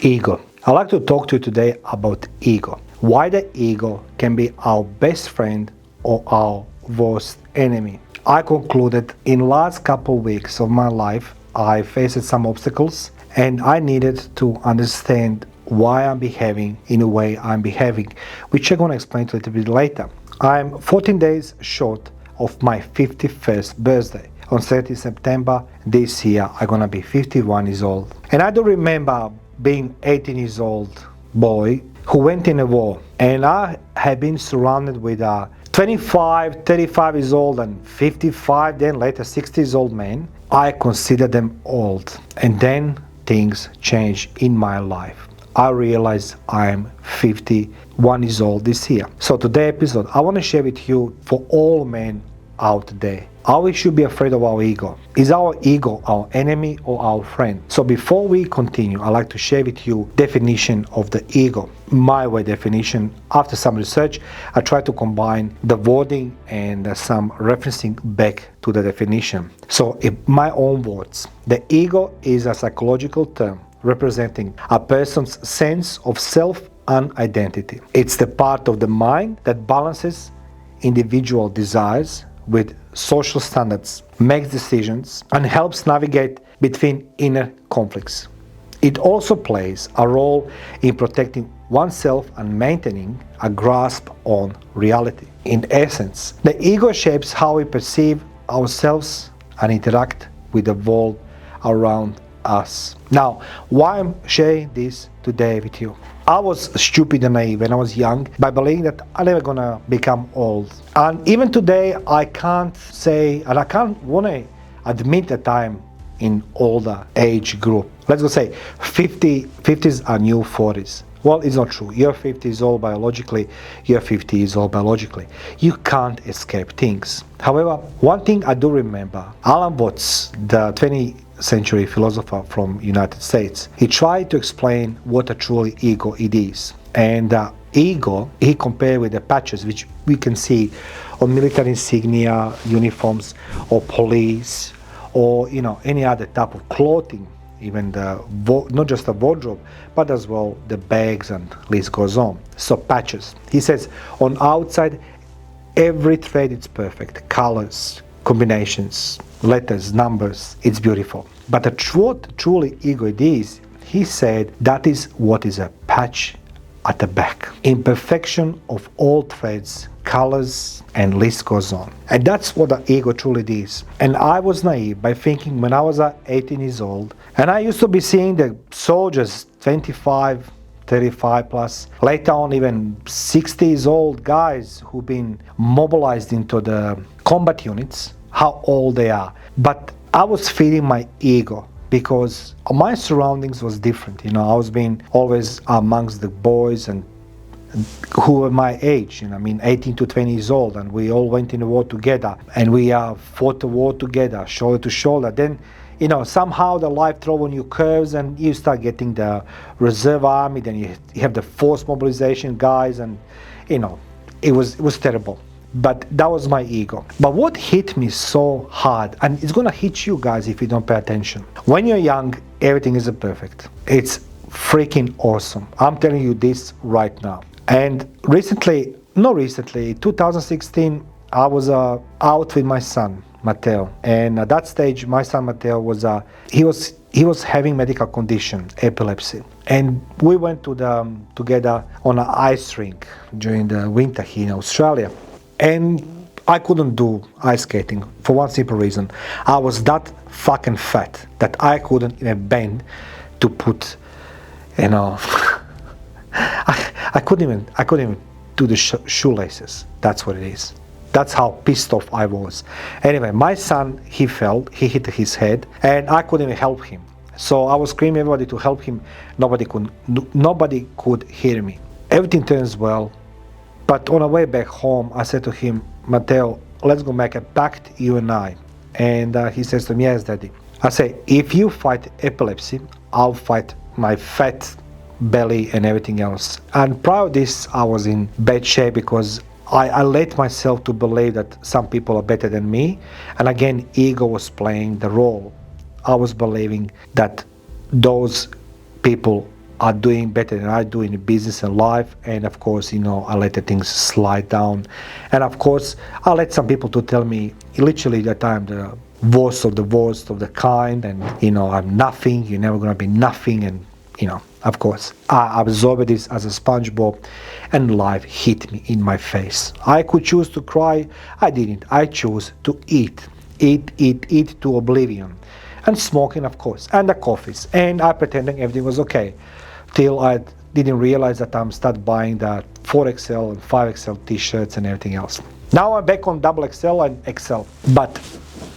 Ego. I'd like to talk to you today about ego. Why the ego can be our best friend or our worst enemy. I concluded in last couple weeks of my life, I faced some obstacles and I needed to understand why I'm behaving in the way I'm behaving, which I'm going to explain to you a little bit later. I'm 14 days short of my 51st birthday. On 30 September this year, I'm going to be 51 years old. And I do remember being 18 years old boy who went in a war, and I have been surrounded with 25, 35 years old and 55, then later 60 years old men. I consider them old, and then things change in my life. I realize I'm 51 years old this year. So today's episode, I want to share with you for all men out there, how we should be afraid of our ego. Is our ego our enemy or our friend? So before we continue, I'd like to share with you definition of the ego. My way definition, after some research, I try to combine the wording and some referencing back to the definition. So in my own words, the ego is a psychological term representing a person's sense of self and identity. It's the part of the mind that balances individual desires with social standards, makes decisions, and helps navigate between inner conflicts. It also plays a role in protecting oneself and maintaining a grasp on reality. In essence, the ego shapes how we perceive ourselves and interact with the world around us. Now, why I'm sharing this today with you? I was stupid and naive when I was young by believing that I'm never gonna become old. And even today, I can't say, and I can't wanna admit that I'm in older age group. Let's go say 50s are new 40s. Well, it's not true. You're 50 years old biologically, you're 50 years old biologically. You can't escape things. However, one thing I do remember, Alan Watts, the 20th century philosopher from United States, he tried to explain what a truly ego it is. And ego, he compared with the patches which we can see on military insignia, uniforms, or police, or any other type of clothing, even not just the wardrobe, but as well the bags, and list goes on. So patches. He says on outside, every thread is perfect, colors, combinations, letters, numbers, it's beautiful. But truly ego it is, he said, that is what is a patch at the back. Imperfection of all threads, colors, and list goes on. And that's what the ego truly is. And I was naive by thinking when I was 18 years old, and I used to be seeing the soldiers 25, 35 plus, later on even 60 years old guys who've been mobilized into the combat units, how old they are. But I was feeding my ego because my surroundings was different. I was being always amongst the boys and who were my age, 18 to 20 years old, and we all went in the war together, and we fought the war together, shoulder to shoulder. Then, somehow the life throw on you curves, and you start getting the reserve army. Then you have the forced mobilization guys, and it was terrible. But that was my ego. But what hit me so hard, and it's gonna hit you guys if you don't pay attention. When you're young, everything is perfect. It's freaking awesome. I'm telling you this right now. And recently, 2016, I was out with my son, Matteo. And at that stage, my son Matteo was he was having medical condition, epilepsy. And we went together on an ice rink during the winter here in Australia. And I couldn't do ice skating for one simple reason. I was that fucking fat that I couldn't even bend to put, I couldn't even do the shoelaces. That's what it is. That's how pissed off I was. Anyway, my son, he fell, he hit his head, and I couldn't even help him. So I was screaming everybody to help him. Nobody could hear me. Everything turns well. But on our way back home, I said to him, Matteo, let's go make a pact, you and I. And he says to me, yes, Daddy. I say, if you fight epilepsy, I'll fight my fat belly and everything else. And prior to this, I was in bad shape because I let myself to believe that some people are better than me. And again, ego was playing the role. I was believing that those people are doing better than I do in business and life, and of course, I let the things slide down, and of course, I let some people to tell me literally that I'm the worst of the kind, and I'm nothing. You're never gonna be nothing, and of course, I absorbed this as a sponge ball, and life hit me in my face. I could choose to cry. I didn't. I chose to eat to oblivion. And smoking, of course, and the coffees. And I pretending everything was okay, till I didn't realize that I'm start buying the 4XL and 5XL t-shirts and everything else. Now I'm back on XXL and XL. But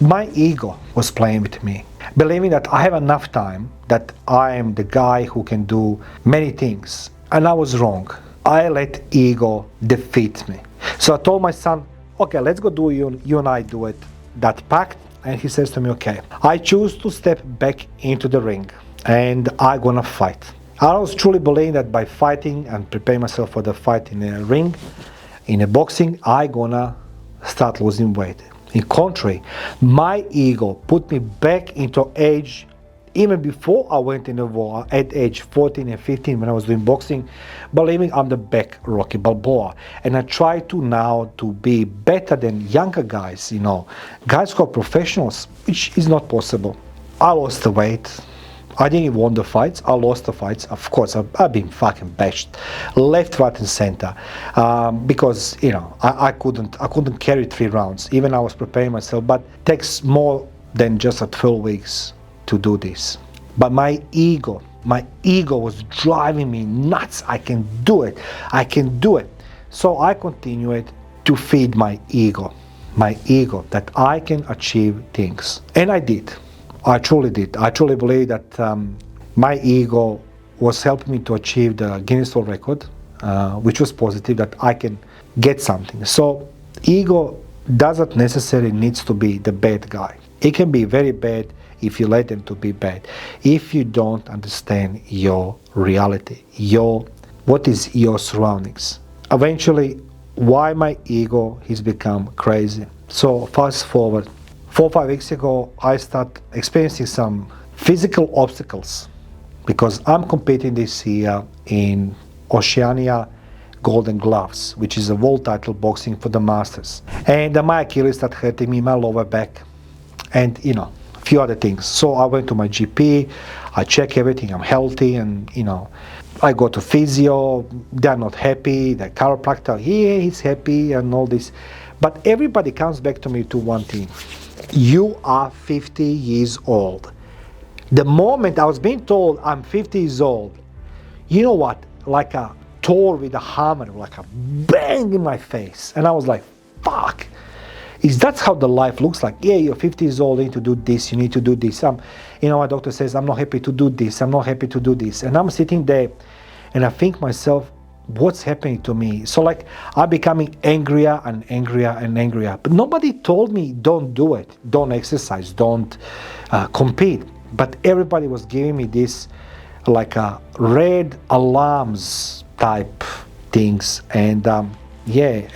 my ego was playing with me, believing that I have enough time, that I am the guy who can do many things. And I was wrong. I let ego defeat me. So I told my son, okay, let's go do you and I do it, that pact. And he says to me, okay, I choose to step back into the ring and I'm gonna fight. I was truly believing that by fighting and preparing myself for the fight in a ring, in a boxing, I'm gonna start losing weight. In contrary, my ego put me back into age even before I went in the war, at age 14 and 15 when I was doing boxing, believing I'm the back Rocky Balboa. And I try to now to be better than younger guys, guys who are professionals, which is not possible. I lost the weight. I didn't win the fights. I lost the fights. Of course, I've been fucking bashed left, right, and center because I couldn't carry 3 rounds. Even I was preparing myself, but it takes more than just 12 weeks to do this. But my ego was driving me nuts. I can do it. So I continued to feed my ego that I can achieve things, and I did. I truly did. I truly believe that my ego was helping me to achieve the Guinness World Record, which was positive, that I can get something. So ego doesn't necessarily needs to be the bad guy. It can be very bad if you let them to be bad. If you don't understand your reality, what is your surroundings. Eventually, why my ego has become crazy. So fast forward, 4 or 5 weeks ago, I start experiencing some physical obstacles because I'm competing this year in Oceania Golden Gloves, which is a world title boxing for the Masters. And my Achilles started hurting me, my lower back, and a few other things. So I went to my GP, I check everything, I'm healthy, and I go to physio, they're not happy, the chiropractor, he's happy and all this. But everybody comes back to me to one thing. You are 50 years old. The moment I was being told I'm 50 years old, you know what? Like a Thor with a hammer, like a bang in my face. And I was like, fuck. Is that how the life looks like? Yeah, you're 50 years old, you need to do this, you need to do this. My doctor says, I'm not happy to do this, I'm not happy to do this. And I'm sitting there and I think myself, what's happening to me? So I'm becoming angrier and angrier and angrier. But nobody told me don't do it, don't exercise, don't compete. But everybody was giving me this like a red alarms type things. And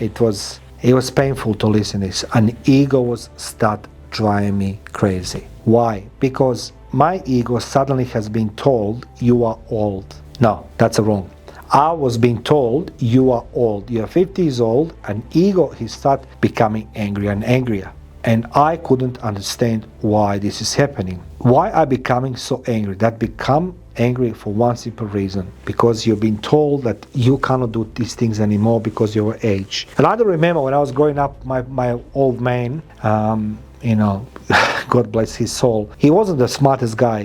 it was painful to listen to this. And ego was start driving me crazy. Why? Because my ego suddenly has been told you are old. No, that's wrong. I was being told you are old, you are 50 years old, and ego he start becoming angrier and angrier. And I couldn't understand why this is happening. Why I becoming so angry? That become angry for one simple reason, because you've been told that you cannot do these things anymore because of your age. And I don't remember when I was growing up, my old man, God bless his soul. He wasn't the smartest guy,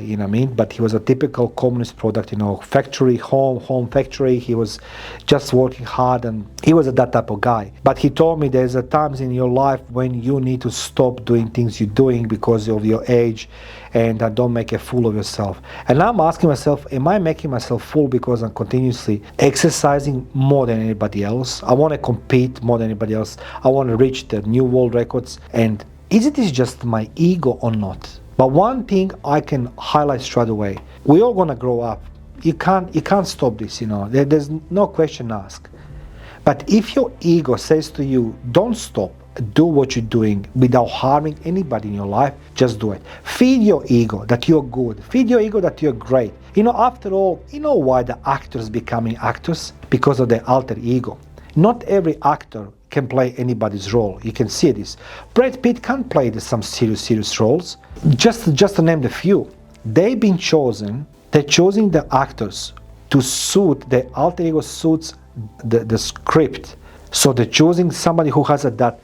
but he was a typical communist product, factory, home factory. He was just working hard and he was that type of guy. But he told me there's times in your life when you need to stop doing things you're doing because of your age and don't make a fool of yourself. And I'm asking myself, am I making myself fool because I'm continuously exercising more than anybody else? I want to compete more than anybody else. I want to reach the new world records. And is it just my ego or not? But one thing I can highlight straight away, we're all gonna grow up. You can't stop this, There's no question asked. But if your ego says to you, don't stop, do what you're doing without harming anybody in your life, just do it. Feed your ego that you're good. Feed your ego that you're great. After all, why the actors becoming actors? Because of their alter ego. Not every actor can play anybody's role. You can see this. Brad Pitt can't play some serious roles. Just to name the few. They've been chosen. They're choosing the actors to suit their alter ego suits the script. So they're choosing somebody who has that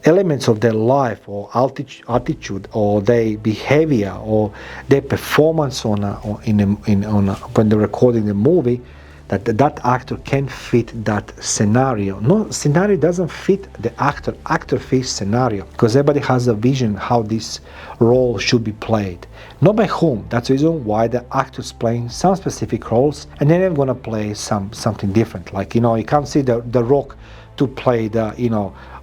elements of their life or attitude or their behavior or their performance when they're recording the movie, that actor can fit that scenario. No, scenario doesn't fit the actor. Actor fits scenario because everybody has a vision how this role should be played. Not by whom. That's the reason why the actor's playing some specific roles and then they're gonna play something different. Like you can't see the Rock to play the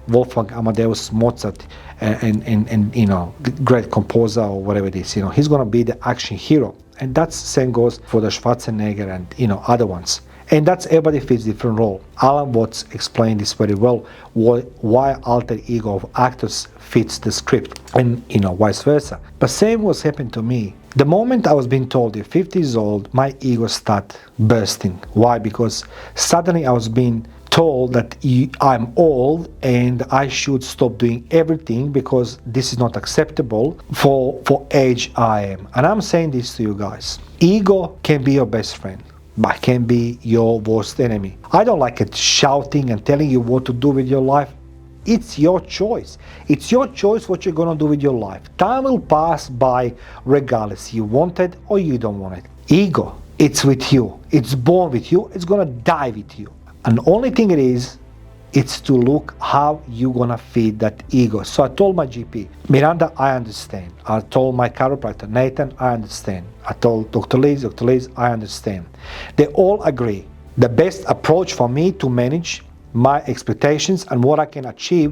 Wolfgang Amadeus Mozart and great composer or whatever it is. He's gonna be the action hero. And that same goes for the Schwarzenegger and other ones. And that's everybody fits different role. Alan Watts explained this very well, why alter ego of actors fits the script and vice versa. But same was happened to me. The moment I was being told you're 50 years old, my ego started bursting. Why? Because suddenly I was being told that I'm old and I should stop doing everything because this is not acceptable for age I am. And I'm saying this to you guys. Ego can be your best friend, but can be your worst enemy. I don't like it shouting and telling you what to do with your life. It's your choice. It's your choice what you're going to do with your life. Time will pass by regardless you want it or you don't want it. Ego, it's with you. It's born with you. It's going to die with you. And the only thing it's to look how you're gonna feed that ego. So I told my GP, Miranda, I understand. I told my chiropractor, Nathan, I understand. I told Dr. Liz, I understand. They all agree. The best approach for me to manage my expectations and what I can achieve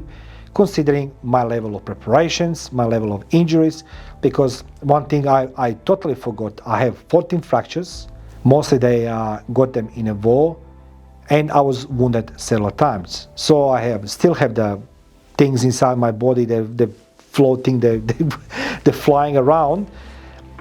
considering my level of preparations, my level of injuries, because one thing I totally forgot, I have 14 fractures. Mostly they got them in a war. And I was wounded several times. So I still have the things inside my body, they're floating, they're flying around.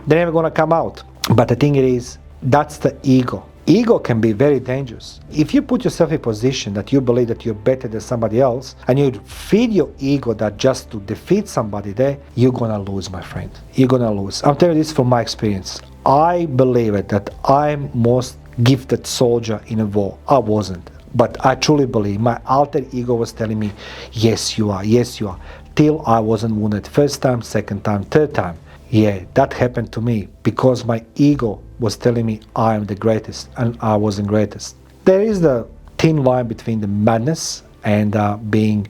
They're never gonna come out. But the thing is, that's the ego. Ego can be very dangerous. If you put yourself in a position that you believe that you're better than somebody else, and you feed your ego that just to defeat somebody there, you're gonna lose, my friend. You're gonna lose. I'm telling you this from my experience. I believe it that I'm most gifted soldier in a war. I wasn't, but I truly believe my alter ego was telling me, yes you are, till I wasn't wounded first time, second time, third time. Yeah, that happened to me because my ego was telling me I am the greatest and I wasn't greatest. There is the thin line between the madness and being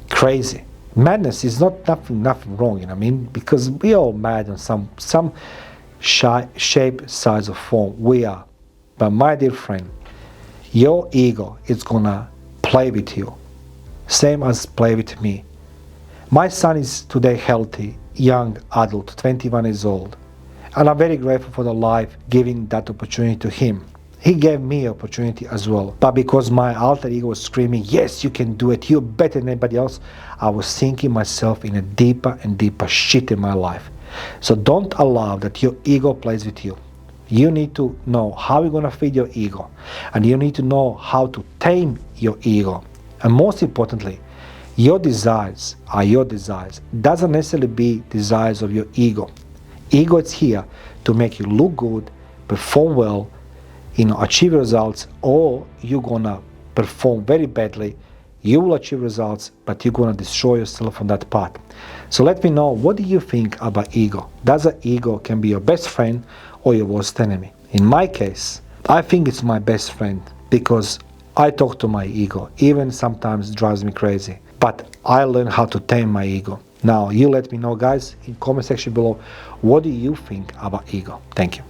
crazy. Madness is nothing wrong, because we all mad on some shape, size or form. We are. But my dear friend, your ego is gonna play with you, same as play with me. My son is today healthy, young adult, 21 years old, and I'm very grateful for the life giving that opportunity to him. He gave me opportunity as well, but because my alter ego was screaming, yes, you can do it, you're better than anybody else, I was sinking myself in a deeper and deeper shit in my life. So don't allow that your ego plays with you. You need to know how you're going to feed your ego, and you need to know how to tame your ego. And most importantly, your desires are your desires. Doesn't necessarily be desires of your ego. Ego is here to make you look good, perform well, achieve results, or you're going to perform very badly. You will achieve results, but you're going to destroy yourself on that path. So let me know, what do you think about ego? Does an ego can be your best friend or your worst enemy? In my case, I think it's my best friend because I talk to my ego, even sometimes it drives me crazy. But I learned how to tame my ego. Now, you let me know, guys, in comment section below, what do you think about ego? Thank you.